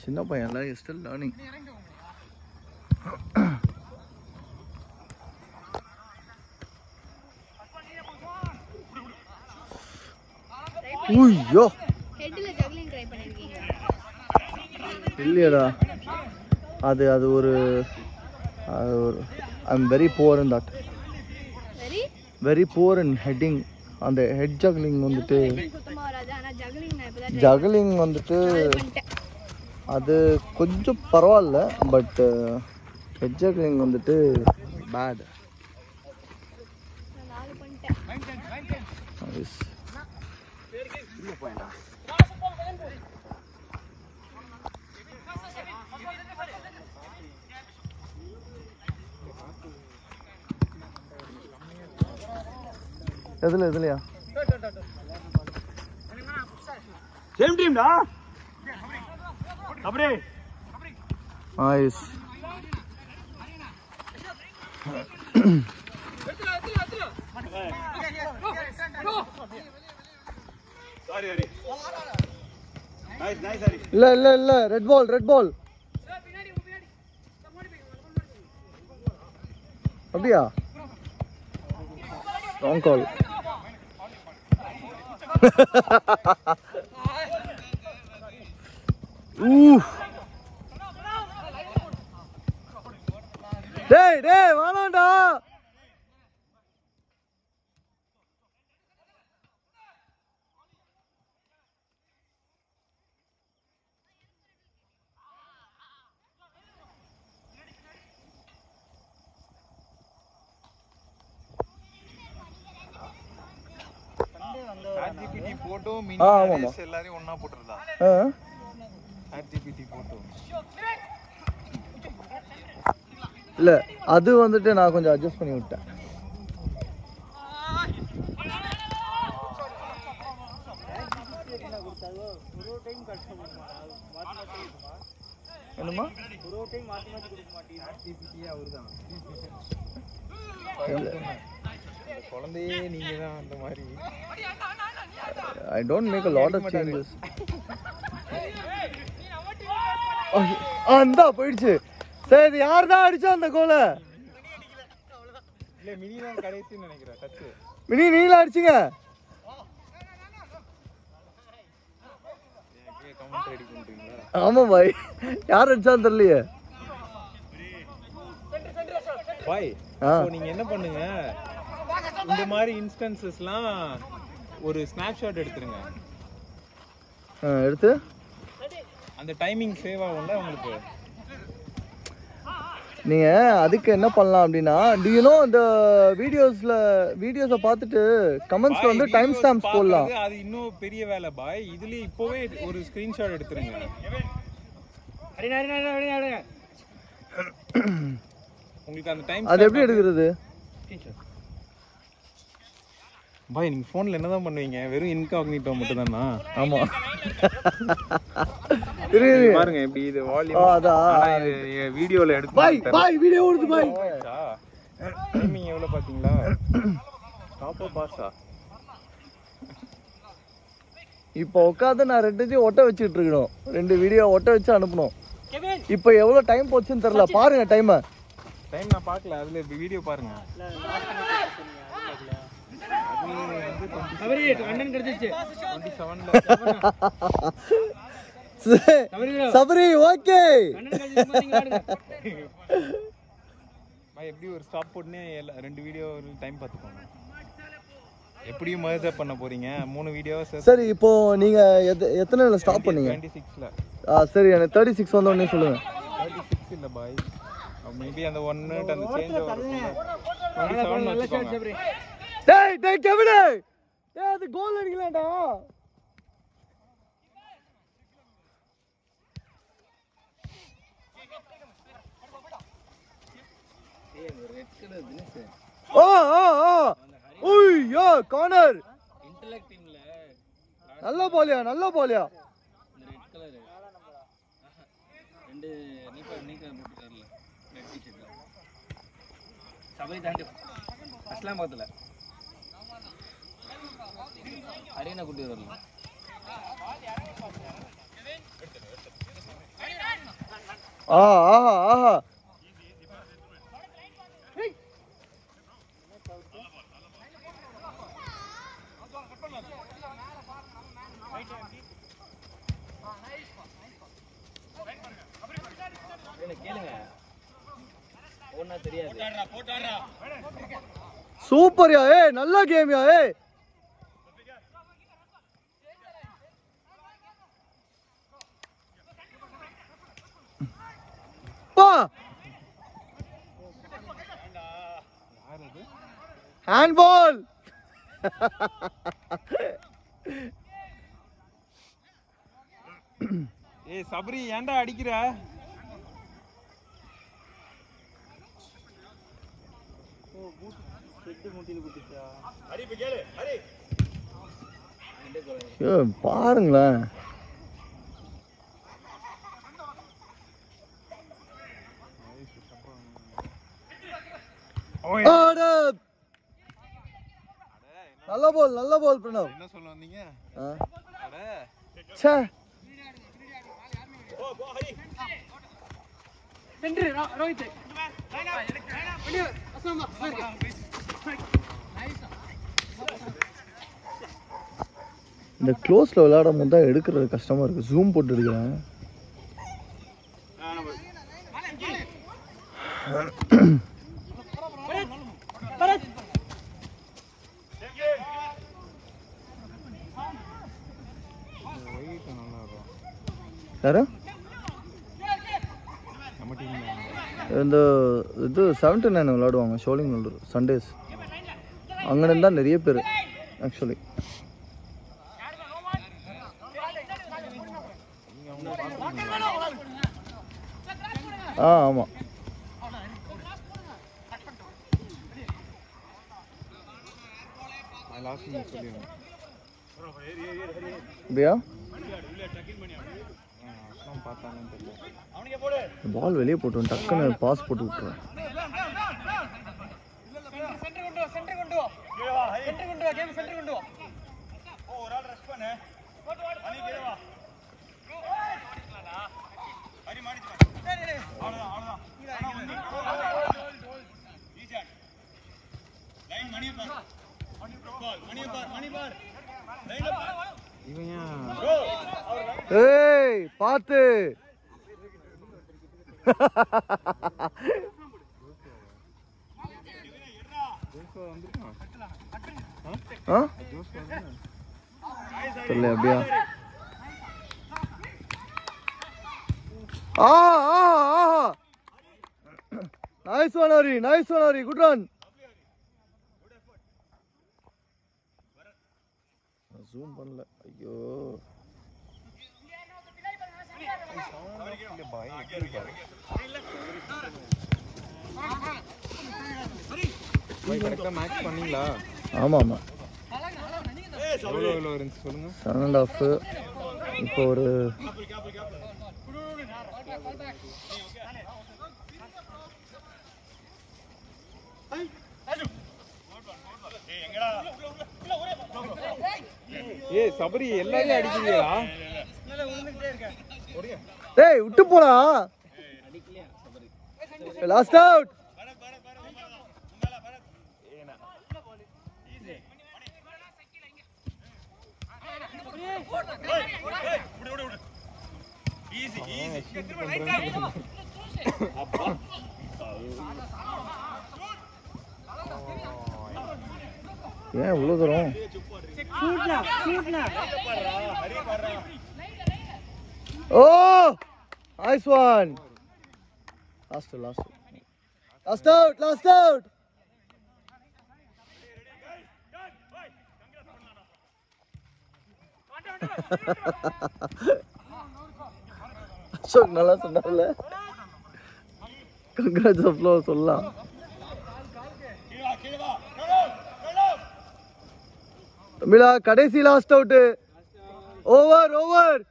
சின்ன பையன்ல still learning. ஐயோ ஹெட்ல juggling try பண்ணிருக்கீங்க இல்லையடா, அது ஒரு I'm very poor in that. Very poor in heading. அந்த ஹெட் ஜக்லிங் வந்துட்டு ஜக்லிங் வந்துட்டு அது கொஞ்சம் பரவாயில்ல, பட் ஹெட் ஜக்லிங் வந்துட்டு பேட். எதுலையா சேம் டீம் டா. அப்படியே nice. Sorry Hari. Nice Hari. இல்ல ரெட் பால். அப்படியா? ராங் கால். டேய் வாடாடா. ஆர்ஜிபிடி போட்டோ மினி எல்லாரும் ஒண்ணா போட்டுறதா? ஆர்ஜிபிடி போட்டோ இல்ல, அது வந்துட்டு நான் கொஞ்சம் அட்ஜஸ்ட் பண்ணி விட்டேன். என்னமா குழந்தையே நீங்க தான் அந்த மாதிரி. I don't make a lot of changes. அந்த போயிடுச்சு. சரி, யார் தான் அடிச்சா அந்த கோல? இல்ல மினி தான் கடைசின்னு நினைக்கிறேன். டச் மினி நீங்களா அடிச்சீங்க? கமெண்ட் ரெடி பண்றீங்களா? ஆமா பாய், யார் அடிச்சான்னு தெரியலையே பாய். இப்போ நீங்க என்ன பண்ணுங்க, இந்த மாதிரி இன்ஸ்டன்சஸ்லாம் ஒரு ஸ்னாப்ஷாட் எடுத்துருங்க. எடுத்து அந்த டைமிங் சேவ் ஆகும்ல உங்களுக்கு. நீங்க அதுக்கு என்ன பண்ணலாம் அப்படின்னா, do you know இந்த வீடியோஸை பார்த்துட்டு கமெண்ட்ஸ்ல வந்து டைம் ஸ்டாம்ப்ஸ் போடலாம். அது இன்னும் பெரிய வேலை பாய். இதுல இப்போவே ஒரு ஸ்கிரீன்ஷாட் எடுத்துருங்க. உங்களுக்கு அந்த டைம் அது எப்படி எடுக்கிறது பாய்? நீங்க போன்ல என்னதான் பண்ணுவீங்க? வெறும் இன்காக்னிட்டோ மட்டும் தானா? ஆமா, பாருங்க எப்படி இது வால்யூம். அதான் வீடியோல எடுத்து பாய் வீடியோ ஓடுது பாய். டைமிங் எவ்வளவு பாத்தீங்களா? டாப் பாஸா? இப்போ உட்காந்து நான் 2 ஒட்ட வச்சுட்டு இருக்கணும். 2 வீடியோ ஒட்ட வச்சு அனுப்பணும். இப்போ எவ்வளவு டைம் போச்சுன்னு தெரியல. பாருங்க டைம் நான் பார்க்கல. அதுல வீடியோ பாருங்க. சபரி ஓகே. எப்படி ஒரு ஸ்டாப் போட்டுனே 2 வீடியோ டைம் பார்த்துக்கோங்க. எப்படியும் மர்ஜ் பண்ண போறீங்க 3 வீடியோ. சரி, இப்போ நீங்க எத்தனைல ஸ்டாப் பண்ணீங்க? 26ல. சரி, எனக்கு 36 வந்த உடனே சொல்லுங்க. 36 இல்ல பாய், மேபி அந்த 1 மினிட் அந்த சேஞ்ச் ஆகும். 27 வச்சுக்கோங்க. டேய் கெவின், டேய் அது கோல் அடிக்கலடா. ஓய்யோ கார்னர். இன்டெலெக்டிங்ல நல்ல போலியா இந்த ரெட் கலர் ரெண்டு நீக்க போட்டுட்டார்ல ரெட் டி-ஷர்ட்ல சபை தாண்டி அஸ்லாம் பக்கத்துல அரேனா குட்டி வரல. ஆஹா ஆஹா ஆஹா கேளுங்க ஒண்ணா தெரியாது சூப்பர்யா ஏய் நல்ல கேம்யா ஏய் பா ஹேண்ட்பால் ஏய் சபரி ஏன்டா அடிக்கிற பாருங்களேன் நல்ல பால் பிரணவ். என்ன சொல்ல வந்தீங்க ச்சே இந்த க்ளோஸ்ல விளையாடும் போது தான் எடுக்கிறது கஷ்டமா இருக்கு. ஜூம் போட்டு எடுக்கிறேன். யாரு இந்த இது 79 விளையாடுவாங்க ஷோலிங் நல்லூர் சண்டேஸ். அங்கேருந்து தான் நிறைய பேர் ஆக்சுவலி. ஆமாம் அப்படியா பால் வெளியே போட்டு டக்குன்னு பாஸ் போட்டு விட்டுருவேன். ஏய் பாத்து தெரியல அப்படியா? Nice one Hari, nice one Hari, good run. Zoom பண்ணல. ஐயோ ஆமா ஆமா 7.5. இப்போ ஒரு ஏய் சபரி எல்லாரையும் அடிக்கிறீங்களா? டேய் விட்டு போடா. Last out. ஏன் இவ்வளவு தூரம்? ஓ nice one. Last out. Ashok நல்லா சொன்னார்ல. கங்க்ராட்ஸ் அப்ளோ சொல்லலாம். தமிழா கடைசி லாஸ்ட் அவுட். ஓவர்